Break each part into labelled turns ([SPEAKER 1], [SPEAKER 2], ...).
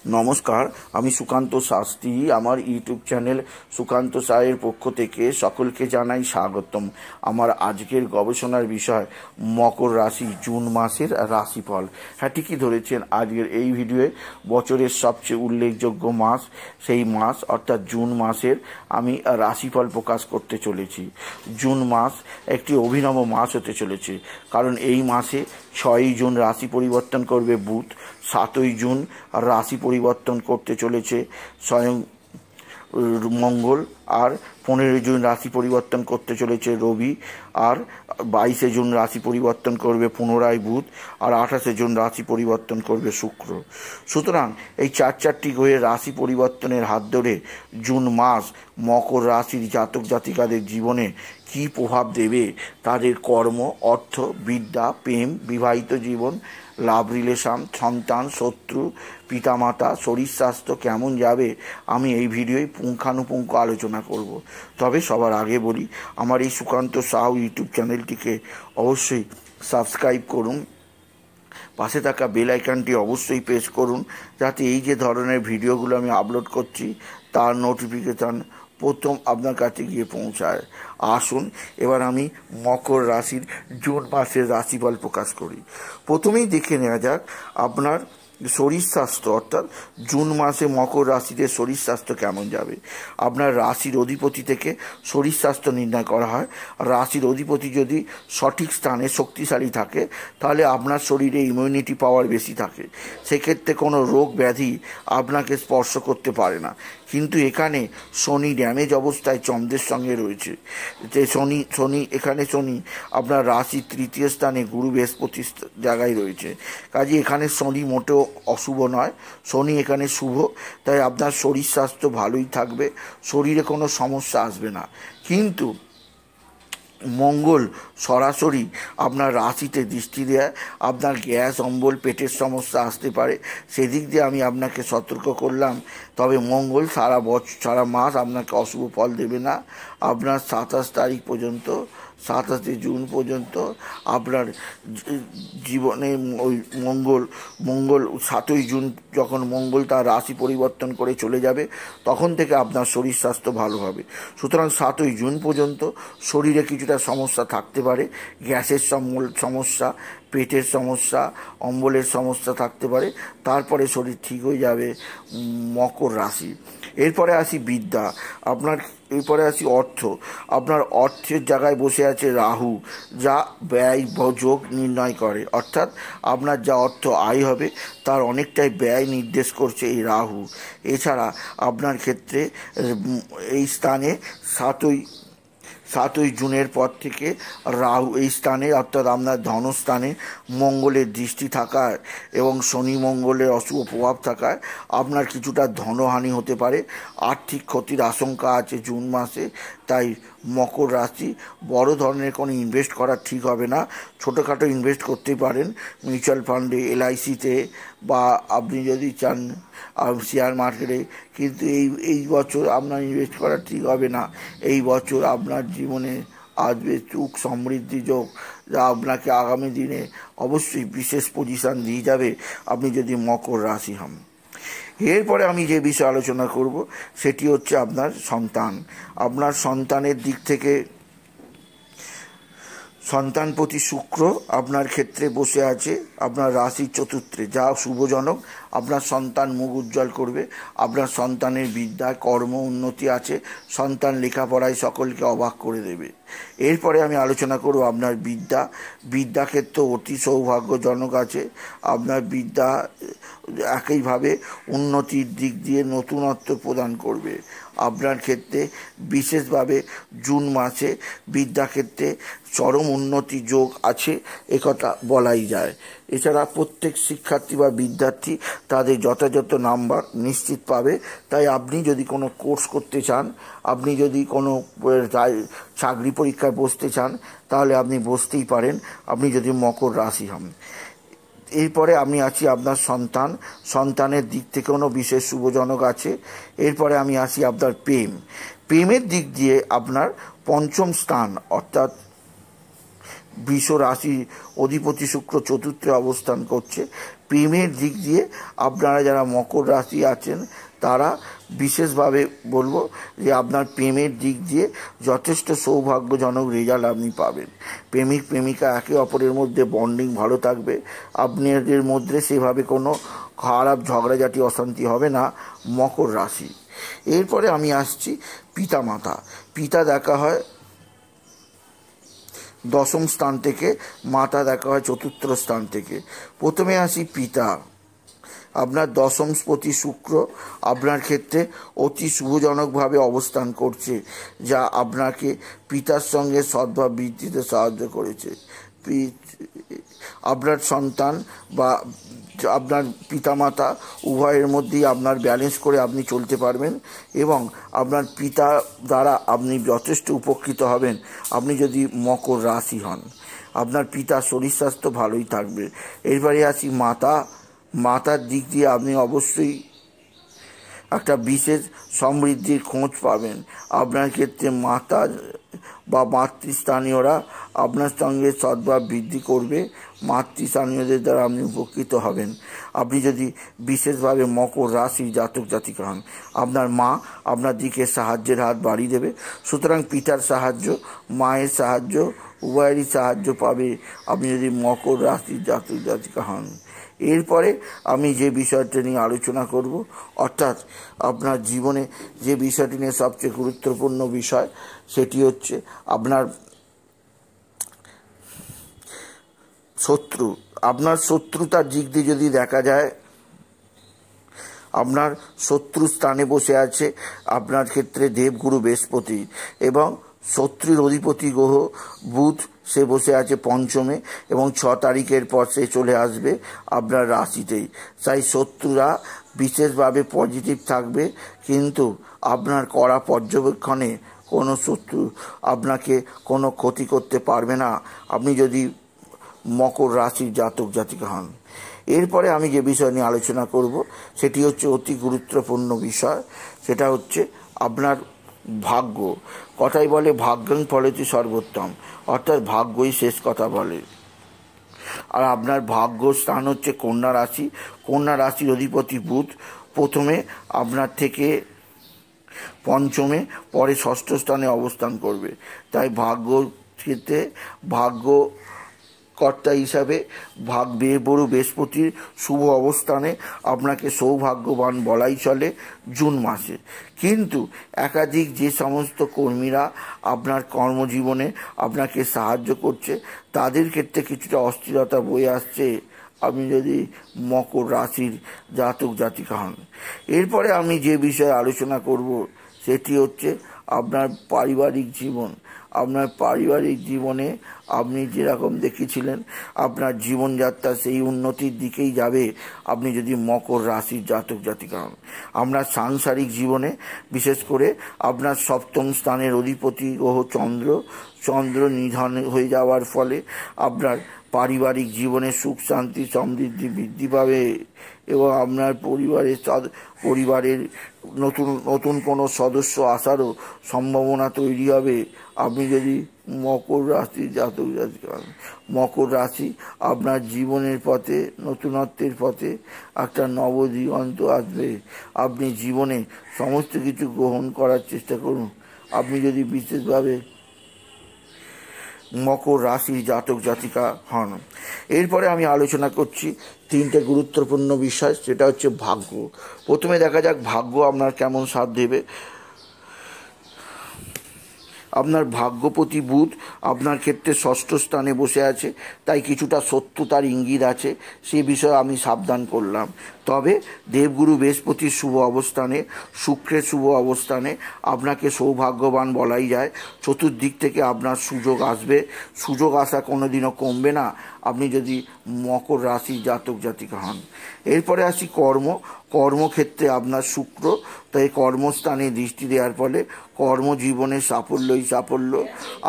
[SPEAKER 1] নমস্কার, আমি সুকান্ত শাস্ত্রী। আমার ইউটিউব চ্যানেল সুকান্ত সায়ের পক্ষ থেকে সকলকে জানাই স্বাগতম। আমার আজকের গবেষণার বিষয় মকর রাশি জুন মাসের রাশিফল। হ্যাঁ, ঠিকই ধরেছেন। আজকের এই ভিডিওয়ে বছরের সবচেয়ে উল্লেখযোগ্য মাস, সেই মাস অর্থাৎ জুন মাসের আমি রাশিফল প্রকাশ করতে চলেছি। জুন মাস একটি অভিনব মাস হতে চলেছে, কারণ এই মাসে 6ই জুন রাশি পরিবর্তন করবে বুধ, 7ই জুন রাশি পরিবর্তন করতে চলেছে স্বয়ং মঙ্গল, আর 15 জুন রাশি পরিবর্তন করতে চলেছে রবি, আর 22 জুন রাশি পরিবর্তন করবে পুনরায় বুধ, আর 28 জুন রাশি পরিবর্তন করবে শুক্র। সুতরাং এই চারটি গ্রহের রাশি পরিবর্তনের হাত ধরে জুন মাস মকর রাশির জাতক জাতিকাদের জীবনে কী প্রভাব দেবে, তাদের কর্ম, অর্থ, বিদ্যা, প্রেম, বিবাহিত জীবন, লাভ রিলেশন, সন্তান, শত্রু, পিতামাতা, শরীর স্বাস্থ্য কেমন যাবে, আমি এই ভিডিওয় পুঙ্খানুপুঙ্খ আলোচনা করব। তবে সবার আগে বলি, আমার এই সুকান্ত সাউ ইউটিউব চ্যানেলটিকে অবশ্যই সাবস্ক্রাইব করুন, পাশে থাকা বেল আইকনটি অবশ্যই প্রেস করুন, যাতে এই যে ধরনের ভিডিওগুলো আমি আপলোড করছি তার নোটিফিকেশান প্রথম আপনার কাছে গিয়ে পৌঁছায়। আসুন এবার আমি মকর রাশির জুন মাসের রাশিফল প্রকাশ করি। প্রথমেই দেখে নেওয়া যাক আপনার শরীর স্বাস্থ্য, অর্থাৎ জুন মাসে মকর রাশিতে শরীর স্বাস্থ্য কেমন যাবে। আপনার রাশির অধিপতি থেকে শরীর স্বাস্থ্য নির্ণয় করা হয়। রাশির অধিপতি যদি সঠিক স্থানে শক্তিশালী থাকে, তাহলে আপনার শরীরে ইমিউনিটি পাওয়ার বেশি থাকে, সেক্ষেত্রে কোনো রোগ ব্যাধি আপনাকে স্পর্শ করতে পারে না। কিন্তু এখানে শনি ড্যামেজ অবস্থায় চন্দ্রের সঙ্গে রয়েছে, যে শনি আপনার রাশির তৃতীয় স্থানে গুরু বৃহস্পতির জায়গায় রয়েছে। কাজে এখানে শনি মোটেও অশুভ নয়, শনি এখানে শুভ। তাই আপনার শরীর স্বাস্থ্য ভালোই থাকবে, শরীরে কোনো সমস্যা আসবে না। কিন্তু মঙ্গল সরাসরি আপনার রাশিতে দৃষ্টি দেয়, আপনার গ্যাস অম্বল পেটের সমস্যা আসতে পারে, সেদিক দিয়ে আমি আপনাকে সতর্ক করলাম। তবে মঙ্গল সারা মাস আপনাকে অশুভ ফল দেবে না। আপনার 27 তারিখ পর্যন্ত, 27 জুন পর্যন্ত আপনার জীবনে ওই মঙ্গল 7ই জুন যখন মঙ্গল তার রাশি পরিবর্তন করে চলে যাবে, তখন থেকে আপনার শরীর স্বাস্থ্য ভালো হবে। সুতরাং 7ই জুন পর্যন্ত শরীরে কিছুটা সমস্যা থাকতে পারে, গ্যাসের সমস্যা, পেটের সমস্যা, অম্বলের সমস্যা থাকতে পারে, তারপরে শরীর ঠিক হয়ে যাবে। মকর রাশি। এরপরে আসি বিদ্যা, এরপরে আসি অর্থ। আপনার অর্থের জায়গায় বসে আছে রাহু, যা ব্যয় যোগ নির্ণয় করে, অর্থাৎ আপনার যা অর্থ আয় হবে তার অনেকটাই ব্যয় নির্দেশ করছে এই রাহু। এছাড়া আপনার ক্ষেত্রে এই স্থানে 7ই জুনের পর থেকে রাহু এই স্থানে, অর্থাৎ আপনার ধনস্থানে মঙ্গলের দৃষ্টি থাকায় এবং শনি মঙ্গলের অশুভ প্রভাব থাকায় আপনার কিছুটা ধনহানি হতে পারে, আর্থিক ক্ষতির আশঙ্কা আছে জুন মাসে। তাই মকর রাশি বড় ধরনের কোনো ইনভেস্ট করা ঠিক হবে না। ছোটোখাটো ইনভেস্ট করতে পারেন মিউচুয়াল ফান্ডে, LICতে, বা আপনি যদি চান শেয়ার মার্কেটে, কিন্তু এই বছর আপনার ইনভেস্ট করা ঠিক হবে না। এই বছর আপনার জীবনে আসবে সুখ সমৃদ্ধি যোগ, যা আপনাকে আগামী দিনে অবশ্যই বিশেষ পজিশন দিয়ে যাবে আপনি যদি মকর রাশি হন। এরপরে আমি যে বিষয়ে আলোচনা করব সেটি হচ্ছে আপনার সন্তান। আপনার সন্তানের দিক থেকে সন্তানপতি শুক্র আপনার ক্ষেত্রে বসে আছে আপনার রাশির চতুর্থে, যা শুভজনক। আপনার সন্তান মুখ উজ্জ্বল করবে, আপনার সন্তানের বিদ্যায় কর্ম উন্নতি আছে, সন্তান লেখাপড়ায় সকলকে অবাক করে দেবে। এরপরে আমি আলোচনা করব আপনার বিদ্যাক্ষেত্র অতি সৌভাগ্যজনক আছে। আপনার বিদ্যা একইভাবে উন্নতির দিক দিয়ে নতুনত্ব প্রদান করবে। আপনার ক্ষেত্রে বিশেষভাবে জুন মাসে বিদ্যাক্ষেত্রে চরম উন্নতি যোগ আছে, একথা বলাই যায়। এছাড়া প্রত্যেক শিক্ষার্থী বা বিদ্যার্থী তাদের যথাযথ নাম্বার নিশ্চিত পাবে। তাই আপনি যদি কোনো কোর্স করতে চান, আপনি যদি কোনো চাকরি পরীক্ষায় বসতে চান, তাহলে আপনি বসতেই পারেন, আপনি যদি মকর রাশি হন। এরপরে আমি আছি আপনার সন্তানের দিক থেকে কোনো বিশেষ শুভজনক আছে। এরপরে আমি আসি আপনার প্রেমের দিক দিয়ে আপনার পঞ্চম স্থান, অর্থাৎ বৃষ রাশি অধিপতি শুক্র চতুর্থে অবস্থান করছে। প্রেমের দিক দিয়ে আপনারা যারা মকর রাশি আছেন তারা বিশেষভাবে বলবো যে আপনার প্রেমের দিক দিয়ে যথেষ্ট সৌভাগ্যজনক রেজাল্ট আপনি পাবেন। প্রেমিক প্রেমিকা একে অপরের মধ্যে বন্ডিং ভালো থাকবে, আপনাদের মধ্যে সেভাবে কোনো খারাপ ঝগড়াঝাটি অশান্তি হবে না মকর রাশি। এরপরে আমি আসছি পিতা মাতা। পিতা দেখা হয় দশম স্থান থেকে, মাতা দেখা হয় চতুর্থ স্থান থেকে। প্রথমে আসি পিতা। আপনার দশমপতি শুক্র আপনার ক্ষেত্রে অতি শুভজনকভাবে অবস্থান করছে, যা আপনাকে পিতার সঙ্গে সদ্ভাব বৃদ্ধিতে সাহায্য করেছে। আপনার সন্তান বা আপনার পিতামাতা উভয়ের মধ্যেই আপনার ব্যালেন্স করে আপনি চলতে পারবেন এবং আপনার পিতা দ্বারা আপনি যথেষ্ট উপকৃত হবেন। আপনি যদি মকর রাশি হন, আপনার পিতার শরীর স্বাস্থ্য ভালোই থাকবে। এরপরে আসি মাতা। মাতার দিক দিয়ে আপনি অবশ্যই একটা বিশেষ সমৃদ্ধির খোঁজ পাবেন। আপনার ক্ষেত্রে মাতা বা মাতৃস্থানীয়রা আপনার সঙ্গে সদ্ভাব বৃদ্ধি করবে, মাতৃস্থানীয়দের দ্বারা আপনি উপকৃত হবেন। আপনি যদি বিশেষভাবে মকর রাশির জাতক জাতিকা হন, আপনার মা আপনার দিকে সাহায্যের হাত বাড়িয়ে দেবে। সুতরাং পিতার সাহায্য, মায়ের সাহায্য, উভয়েরই সাহায্য পাবে আপনি যদি মকর রাশির জাতক জাতিকা হন। এরপরে আমি যে বিষয়টা নিয়ে আলোচনা করব, অর্থাৎ আপনার জীবনে যে বিষয়টি নিয়ে সবচেয়ে গুরুত্বপূর্ণ বিষয়, সেটি হচ্ছে আপনার শত্রু। আপনার শত্রুতার দিক দিয়ে যদি দেখা যায়, আপনার শত্রু স্থানে বসে আছে আপনার ক্ষেত্রে দেবগুরু বৃহস্পতি এবং শত্রুর অধিপতি গ্রহ বুধ, সে বসে আছে পঞ্চমে এবং 6 তারিখের পর সে চলে আসবে আপনার রাশিতেই। তাই শত্রুরা বিশেষভাবে পজিটিভ থাকবে, কিন্তু আপনার কড়া পর্যবেক্ষণে কোনো শত্রু আপনাকে কোনো ক্ষতি করতে পারবে না আপনি যদি মকর রাশির জাতক জাতিকা হন। এরপরে আমি যে বিষয় নিয়ে আলোচনা করব সেটি হচ্ছে অতি গুরুত্বপূর্ণ বিষয়, সেটা হচ্ছে আপনার ভাগ্য। কথাই বলে ভাগ্যং ফলেতি সর্বোত্তম, অর্থাৎ ভাগ্যই শেষ কথা বলে। আর আপনার ভাগ্য স্থান হচ্ছে কন্যা রাশি। কন্যা রাশির অধিপতি বুধ প্রথমে আপনার থেকে পঞ্চমে, পরে ষষ্ঠ স্থানে অবস্থান করবে। তাই ভাগ্য ক্ষেত্রে ভাগ্য কর্তা হিসাবে দেবগুরু বৃহস্পতির শুভ অবস্থানে আপনাকে সৌভাগ্যবান বলাই চলে জুন মাসে। কিন্তু একাধিক যে সমস্ত কর্মীরা আপনার কর্মজীবনে আপনাকে সাহায্য করছে, তাদের ক্ষেত্রে কিছুটা অস্থিরতা বয়ে আসছে আপনি যদি মকর রাশির জাতক জাতিকা হন। এরপরে আমি যে বিষয়ে আলোচনা করব সেটি হচ্ছে আপনার পারিবারিক জীবন। আপনার পারিবারিক জীবনে আপনি যেরকম দেখেছিলেন আপনার জীবনযাত্রা সেই উন্নতির দিকেই যাবে আপনি যদি মকর রাশির জাতক জাতিকা হন। আপনার সাংসারিক জীবনে বিশেষ করে আপনার সপ্তম স্থানের অধিপতি গ্রহ চন্দ্র নিধন হয়ে যাওয়ার ফলে আপনার পারিবারিক জীবনে সুখ শান্তি সমৃদ্ধি বৃদ্ধি পাবে এবং আপনার পরিবারের নতুন কোনো সদস্য আসারও সম্ভাবনা তৈরি হবে আপনি যদি মকর রাশি জাতক জাতিকা হন। মকর রাশি আপনার জীবনের পথে, নতুনত্বের পথে একটা নবদিগন্ত আসবে। আপনি জীবনে সমস্ত কিছু গ্রহণ করার চেষ্টা করুন আপনি যদি বিশেষভাবে মকর রাশির জাতক জাতিকা হন। এরপরে আমি আলোচনা করছি 3টে গুরুত্বপূর্ণ বিষয়, সেটা হচ্ছে ভাগ্য। প্রথমে দেখা যাক ভাগ্য আপনার কেমন সাথ দেবে। আপনার ভাগ্যপতি বুধ আপনার ক্ষেত্রে ষষ্ঠ স্থানে বসে আছে, তাই কিছুটা শত্রুতার ইঙ্গিত আছে, সে বিষয়ে আমি সাবধান করলাম। তবে দেবগুরু বৃহস্পতির শুভ অবস্থানে, শুক্রের শুভ অবস্থানে আপনাকে সৌভাগ্যবান বলাই যায়। চতুর্দিক থেকে আপনার সুযোগ আসবে, সুযোগ আসা কোনোদিনও কমবে না আপনি যদি মকর রাশির জাতক জাতিকা হন। এরপরে আসি কর্মক্ষেত্রে আপনার শুক্র, তাই কর্মস্থানে দৃষ্টি দেওয়ার ফলে কর্মজীবনে সাফল্যই সাফল্য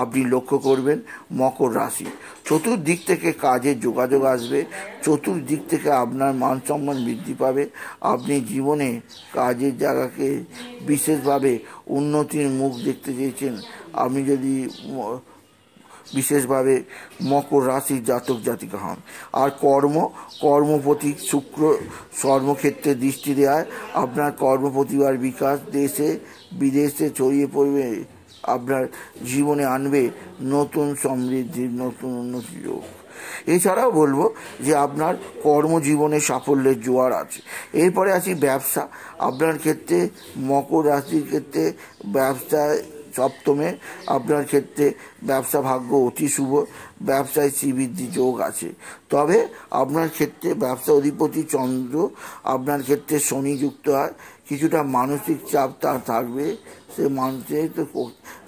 [SPEAKER 1] আপনি লক্ষ্য করবেন মকর রাশি। চতুর্দিক থেকে কাজের যোগাযোগ আসবে, চতুর্দিক থেকে আপনার মান সম্মান বৃদ্ধি পাবে। আপনি জীবনে কাজের জায়গাকে বিশেষভাবে উন্নতির মুখ দেখতে চেয়েছেন আপনি যদি বিশেষভাবে মকর রাশির জাতক জাতিকা হন। আর কর্মপতি শুক্র কর্মক্ষেত্রে দৃষ্টি দেওয়ায় আপনার কর্মপ্রতিভার বিকাশ দেশে বিদেশে ছড়িয়ে পড়বে, আপনার জীবনে আনবে নতুন সমৃদ্ধির নতুন উন্নতি যোগ। এছাড়াও বলবো যে আপনার কর্মজীবনে সাফল্যের জোয়ার আছে। এরপরে আসি ব্যবসা। আপনার ক্ষেত্রে মকর রাশির ক্ষেত্রে ব্যবসায় সপ্তমে আপনার ক্ষেত্রে ব্যবসা ভাগ্য অতি শুভ, ব্যবসায় শ্রীবৃদ্ধি যোগ আছে। তবে আপনার ক্ষেত্রে ব্যবসা অধিপতি চন্দ্র আপনার ক্ষেত্রে শনি যুক্ত হয়, কিছুটা মানসিক চাপ তার থাকবে,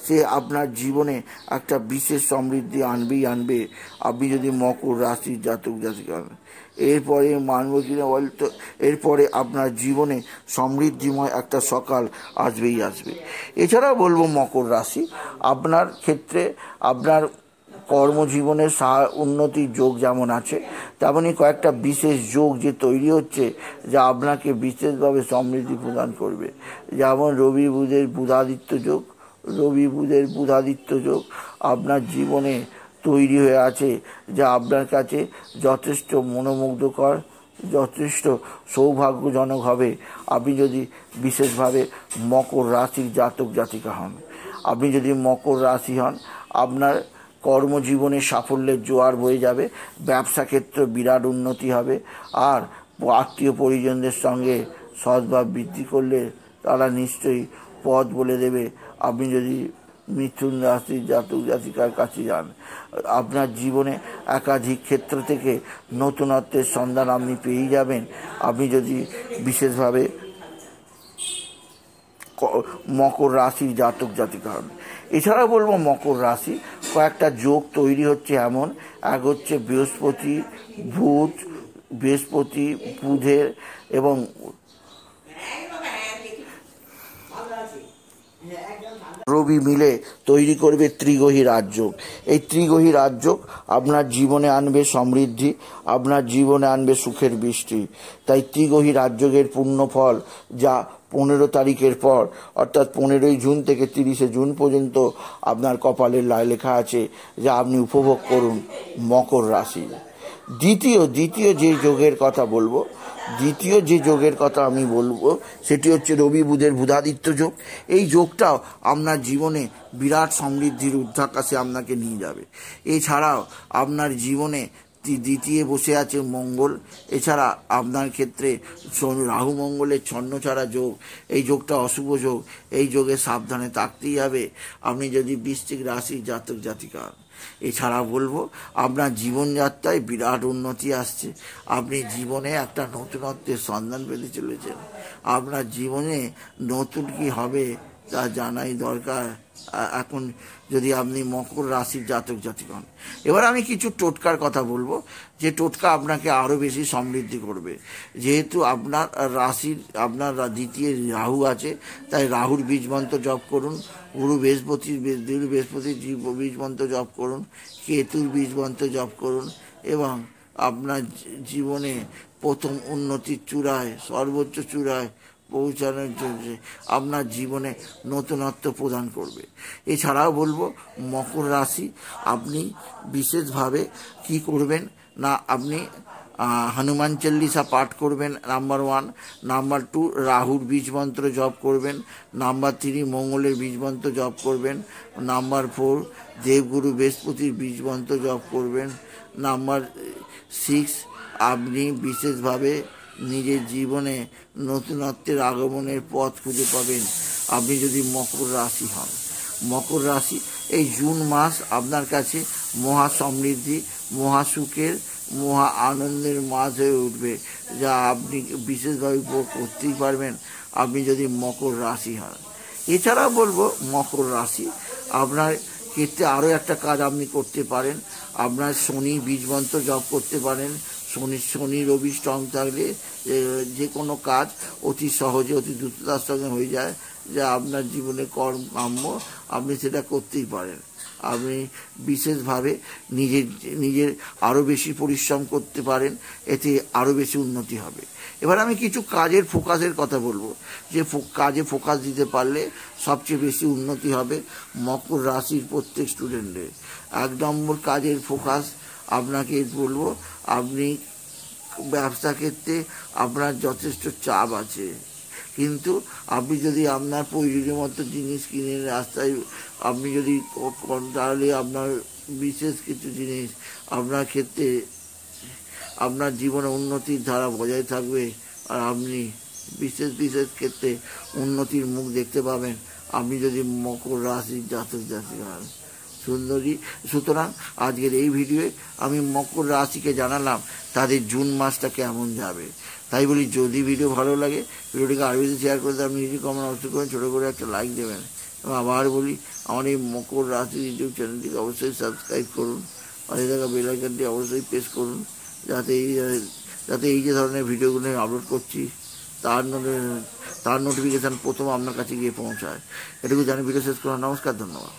[SPEAKER 1] সে আপনার জীবনে একটা বিশেষ সমৃদ্ধি আনবে আপনি যদি মকর রাশির জাতক জাতিকা হন। এরপরে মানব কিনা বলতো, এরপরে আপনার জীবনে সমৃদ্ধিময় একটা সকাল আসবেই আসবে। এছাড়াও বলবো মকর রাশি আপনার ক্ষেত্রে আপনার কর্মজীবনের উন্নতির যোগ যেমন আছে, তেমনই কয়েকটা বিশেষ যোগ যে তৈরি হচ্ছে যা আপনাকে বিশেষভাবে সমৃদ্ধি প্রদান করবে। যেমন রবি বুধের বুধাদিত্য যোগ আপনার জীবনে তৈরি হয়ে আছে, যা আপনার কাছে যথেষ্ট মনোমুগ্ধকর, যথেষ্ট সৌভাগ্যজনক হবে আপনি যদি বিশেষভাবে মকর রাশির জাতক জাতিকা হন। আপনি যদি মকর রাশি হন, আপনার কর্মজীবনে সাফল্যের জোয়ার বয়ে যাবে, ব্যবসা ক্ষেত্রে বিরাট উন্নতি হবে। আর আত্মীয় পরিজনদের সঙ্গে সদ্ভাব বৃদ্ধি করলে তারা নিশ্চয়ই পথ বলে দেবে। আপনি যদি মিথুন রাশির জাতক জাতিকার কাছে যান, আপনার জীবনে একাধিক ক্ষেত্র থেকে নতুনত্বের সন্ধান আপনি পেয়ে যাবেন আপনি যদি বিশেষভাবে মকর রাশির জাতক জাতিকা হন। এছাড়া বলবো মকর রাশি কয়েকটা যোগ তৈরি হচ্ছে এমন, এক হচ্ছে বৃহস্পতি বুধের এবং রবি মিলে তৈরি করবে ত্রিগ্রহী রাজযোগ। এই ত্রিগ্রহী রাজযোগ আপনার জীবনে আনবে সমৃদ্ধি, আপনার জীবনে আনবে সুখের বৃষ্টি। তাই ত্রিগ্রহী রাজযোগের পূর্ণ ফল যা 15 তারিখের পর অর্থাৎ 15ই জুন থেকে 30শে জুন পর্যন্ত আপনার কপালের লেখা আছে, যা আপনি উপভোগ করুন মকর রাশি। দ্বিতীয় যে যোগের কথা বলবো, আমি বলবো সেটি হচ্ছে রবি বুধের বুধাদিত্য যোগ। এই যোগটাও আপনার জীবনে বিরাট সমৃদ্ধির ঊর্ধ্বাকাশে আপনাকে নিয়ে যাবে। এছাড়াও আপনার জীবনে দ্বিতীয় বসে আছে মঙ্গল। এছাড়া আপনার ক্ষেত্রে রাহু মঙ্গলের ছন্নছাড়া যোগ, এই যোগটা অশুভ যোগ। এই যোগে সাবধানে থাকতেই হবে আপনি যদি বৃশ্চিক রাশির জাতক জাতিকা। এছাড়া বলবো আপনার জীবনযাত্রায় বিরাট উন্নতি আসছে, আপনি জীবনে একটা নতুনত্বের সন্ধান পেতে চলেছেন। আপনার জীবনে নতুন কি হবে তা জানাই দরকার এখন যদি আপনি মকর রাশির জাতক জাতিকা হন। এবার আমি কিছু টোটকার কথা বলবো, যে টোটকা আপনাকে আরও বেশি সমৃদ্ধি করবে। যেহেতু আপনার রাশির দ্বিতীয় রাহু আছে, তাই রাহুর বীজ মন্ত্র জপ করুন, বৃহস্পতির বীজ মন্ত্র জপ করুন, কেতুর বীজ মন্ত্র জপ করুন এবং আপনার জীবনে প্রথম উন্নতির চূড়ায়, সর্বোচ্চ চূড়ায় পৌঁছানোর জন্য আপনার জীবনে নতুনত্ব প্রদান করবে। এছাড়াও বলবো মকর রাশি আপনি বিশেষভাবে কি করবেন না, আপনি হনুমান চল্লিশা পাঠ করবেন নাম্বার 1, নাম্বার 2 রাহুর বীজ মন্ত্র জপ করবেন, নাম্বার 3 মঙ্গলের বীজ মন্ত্র জপ করবেন, নাম্বার 4 দেবগুরু বৃহস্পতির বীজ মন্ত্র জপ করবেন, নাম্বার 6 আপনি বিশেষভাবে নিজের জীবনে নতুনত্বের আগমনের পথ খুঁজে পাবেন আপনি যদি মকর রাশি হন। মকর রাশি এই জুন মাস আপনার কাছে মহা সমৃদ্ধি, মহা সুখের, মহা আনন্দের মাস হয়ে উঠবে, যা আপনি বিশেষভাবে উপভোগ করতেই পারবেন আপনি যদি মকর রাশি হন। এছাড়া বলবো মকর রাশি আপনার ক্ষেত্রে আরও একটা কাজ আপনি করতে পারেন, আপনার শনি বীজ মন্ত্র জপ করতে পারেন। শনি রবি স্ট্রং থাকলে যে কোনো কাজ অতি সহজে অতি দ্রুততার সঙ্গে হয়ে যায়, যা আপনার জীবনে কাম্য আপনি সেটা করতেই পারেন। আপনি বিশেষভাবে নিজের আরও বেশি পরিশ্রম করতে পারেন, এতে আরও বেশি উন্নতি হবে। এবার আমি কিছু কাজের ফোকাসের কথা বলবো, যে কাজে ফোকাস দিতে পারলে সবচেয়ে বেশি উন্নতি হবে মকর রাশির প্রত্যেক স্টুডেন্টের। 1 নম্বর কাজের ফোকাস আপনাকে বলবো, আপনি ব্যবসা ক্ষেত্রে আপনার যথেষ্ট চাপ আছে, কিন্তু আপনি যদি আপনার প্রয়োজনীয় মতো জিনিস কিনে রাস্তায় আপনি যদি তাহলে আপনার বিশেষ কিছু জিনিস আপনার ক্ষেত্রে আপনার জীবনে উন্নতির ধারা বজায় থাকবে, আর আপনি বিশেষ ক্ষেত্রে উন্নতির মুখ দেখতে পাবেন আপনি যদি মকর রাশির জাতক জাতিকা হন। সুতরাং আজকের এই ভিডিওয়ে আমি মকর রাশিকে জানালাম তাদের জুন মাসটা কেমন যাবে। তাই বলি, যদি ভিডিও ভালো লাগে ভিডিওটিকে আরও বেশি শেয়ার করে আপনি নিজে কমেন্ট অবশ্যই করেন, ছোটো করে একটা লাইক দেবেন। এবং আবার বলি, আমার এই মকর রাশি ইউটিউব চ্যানেলটিকে অবশ্যই সাবস্ক্রাইব করুন, পাশে থাকা বেল আইকনটি অবশ্যই প্রেস করুন, যাতে এই যে ধরনের ভিডিওগুলো আপলোড করছি তার নোটিফিকেশান প্রথম আপনার কাছে গিয়ে পৌঁছায়। এটুকু জানি ভিডিও শেষ করার। নমস্কার, ধন্যবাদ।